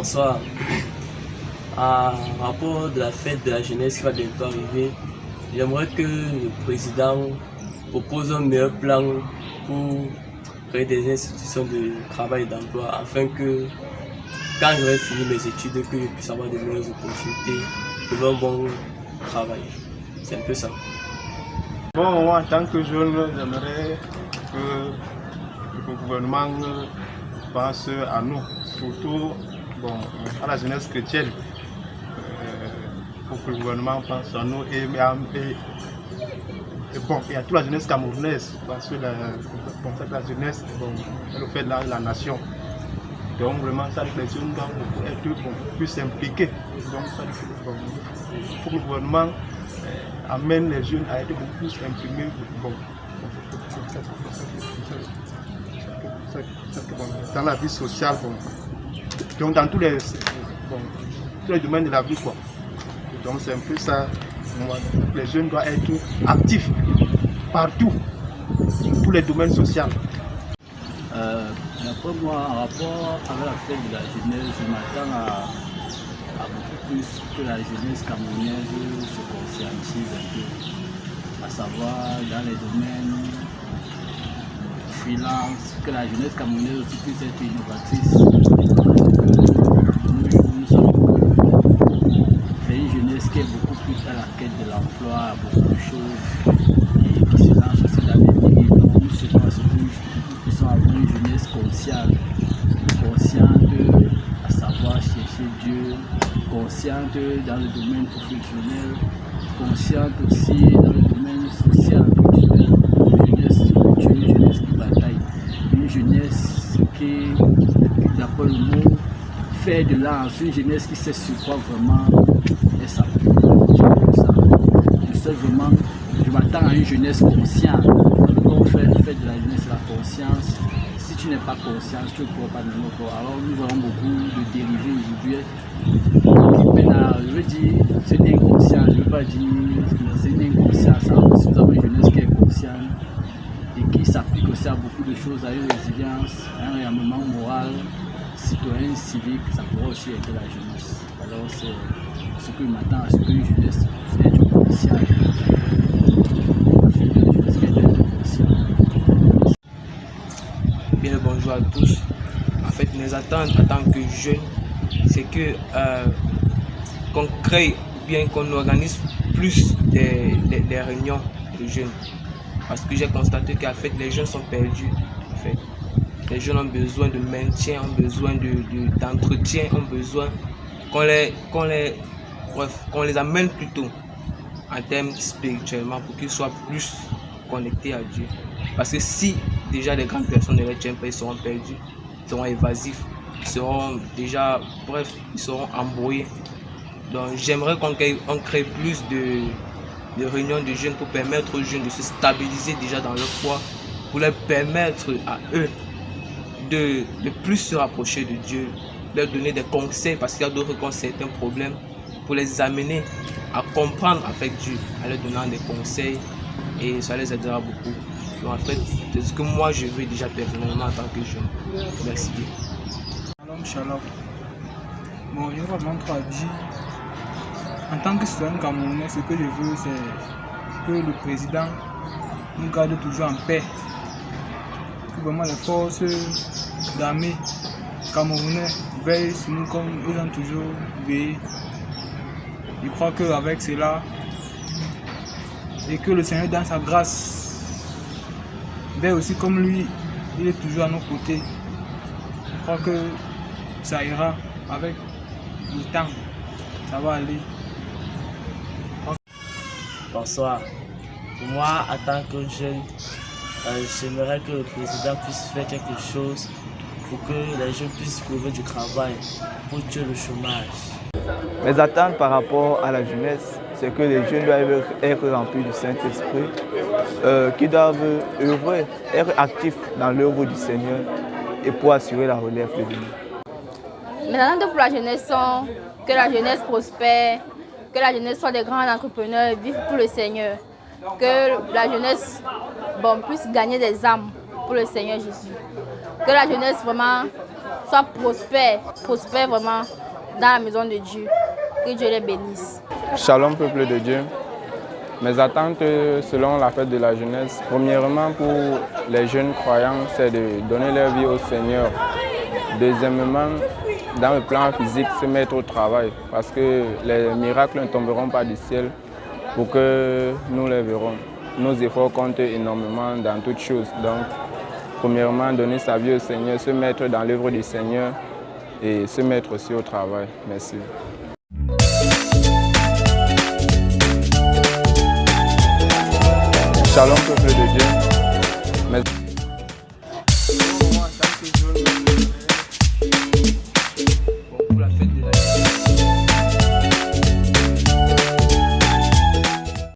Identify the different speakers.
Speaker 1: Bonsoir. À rapport de la fête de la jeunesse qui va bientôt arriver, j'aimerais que le président propose un meilleur plan pour créer des institutions de travail et d'emploi afin que quand j'aurai fini mes études, que je puisse avoir de meilleures opportunités pour un bon travail. C'est un peu ça.
Speaker 2: Bon, moi, en tant que jeune, j'aimerais que le gouvernement pense à nous, surtout à la jeunesse chrétienne. Pour que le gouvernement pense à nous et à toute la jeunesse camerounaise, parce que la jeunesse est le fait de la nation. Donc vraiment, ça, les jeunes doivent être plus impliqués. Donc il faut que le gouvernement amène les jeunes à être beaucoup plus imprimés dans la vie sociale, donc dans tous les domaines de la vie, quoi. Donc c'est un peu ça. Les jeunes doivent être actifs partout, dans tous les domaines sociaux.
Speaker 3: D'après moi, en rapport avec la fête de la jeunesse, je m'attends à beaucoup plus que la jeunesse camerounaise se conscientise un peu, à savoir dans les domaines freelance, que la jeunesse camerounaise aussi puisse être innovatrice. Nous savons que c'est une jeunesse qui est beaucoup plus à la quête de l'emploi, beaucoup de choses, et qui se lance aussi dans les pays. Donc nous serons à ce que nous puissions avoir une jeunesse consciente, à savoir chercher Dieu, consciente dans le domaine professionnel, consciente aussi dans le domaine social, culturel, une jeunesse qui bataille, une jeunesse qui, d'après le mot, fait de l'art, une jeunesse qui sait sur quoi vraiment elle s'appuie. Je m'attends à une jeunesse consciente. Quand on fait de la jeunesse la conscience, si tu n'es pas conscient, tu ne pourras pas nous voir. Alors nous avons beaucoup de dérivés aujourd'hui. Maintenant, je veux dire, c'est une inconscience, je ne veux pas dire c'est une inconscience. Alors, si nous avons une jeunesse qui est consciente et qui s'applique aussi à beaucoup de choses, à une résilience, à un réarmement moral, citoyen, civique, ça pourrait aussi être la jeunesse. Alors c'est ce que je m'attends à ce qu'une jeunesse puisse être consciente.
Speaker 1: Bien le bonjour à tous. En fait, mes attentes en tant que jeune, c'est que qu'on crée ou bien qu'on organise plus des réunions de jeunes. Parce que j'ai constaté qu'en fait, les jeunes sont perdus. En fait. Les jeunes ont besoin de maintien, ont besoin d'entretien, ont besoin qu'on les amène plutôt en termes spirituellement pour qu'ils soient plus connectés à Dieu. Parce que si déjà les grandes personnes ne les tiennent pas, ils seront perdus, ils seront évasifs, ils seront déjà, bref, ils seront embrouillés. Donc j'aimerais qu'on crée plus de réunions de jeunes pour permettre aux jeunes de se stabiliser déjà dans leur foi, pour leur permettre à eux de plus se rapprocher de Dieu, leur donner des conseils parce qu'il y a d'autres qui ont certains problèmes, pour les amener à comprendre avec Dieu, en leur donnant des conseils et ça les aidera beaucoup. Donc en fait, c'est ce que moi je veux déjà personnellement en tant que jeune. Merci.
Speaker 4: Shalom, shalom. Bon, je vais vraiment dire, en tant que citoyen camerounais, ce que je veux, c'est que le président nous garde toujours en paix. Que vraiment les forces d'armée camerounais veillent sur nous comme ils ont toujours veillé. Je crois qu'avec cela, et que le Seigneur dans sa grâce veille aussi comme lui, il est toujours à nos côtés. Je crois que ça ira avec le temps, ça va aller.
Speaker 5: Bonsoir. Pour moi, en tant que jeune, j'aimerais que le président puisse faire quelque chose pour que les jeunes puissent trouver du travail, pour tuer le chômage.
Speaker 6: Mes attentes par rapport à la jeunesse, c'est que les jeunes doivent être remplis du Saint-Esprit, qui doivent œuvrer, être actifs dans l'œuvre du Seigneur et pour assurer la relève de vie.
Speaker 7: Mes attentes pour la jeunesse sont que la jeunesse prospère, que la jeunesse soit des grands entrepreneurs et vive pour le Seigneur. Que la jeunesse puisse gagner des âmes pour le Seigneur Jésus. Que la jeunesse vraiment soient prospères vraiment dans la maison de Dieu. Que Dieu les bénisse.
Speaker 8: Shalom peuple de Dieu. Mes attentes selon la fête de la jeunesse, premièrement pour les jeunes croyants, c'est de donner leur vie au Seigneur. Deuxièmement, dans le plan physique, se mettre au travail parce que les miracles ne tomberont pas du ciel pour que nous les verrons. Nos efforts comptent énormément dans toutes choses. Donc, premièrement, donner sa vie au Seigneur, se mettre dans l'œuvre du Seigneur et se mettre aussi au travail. Merci. Shalom peuple de Dieu.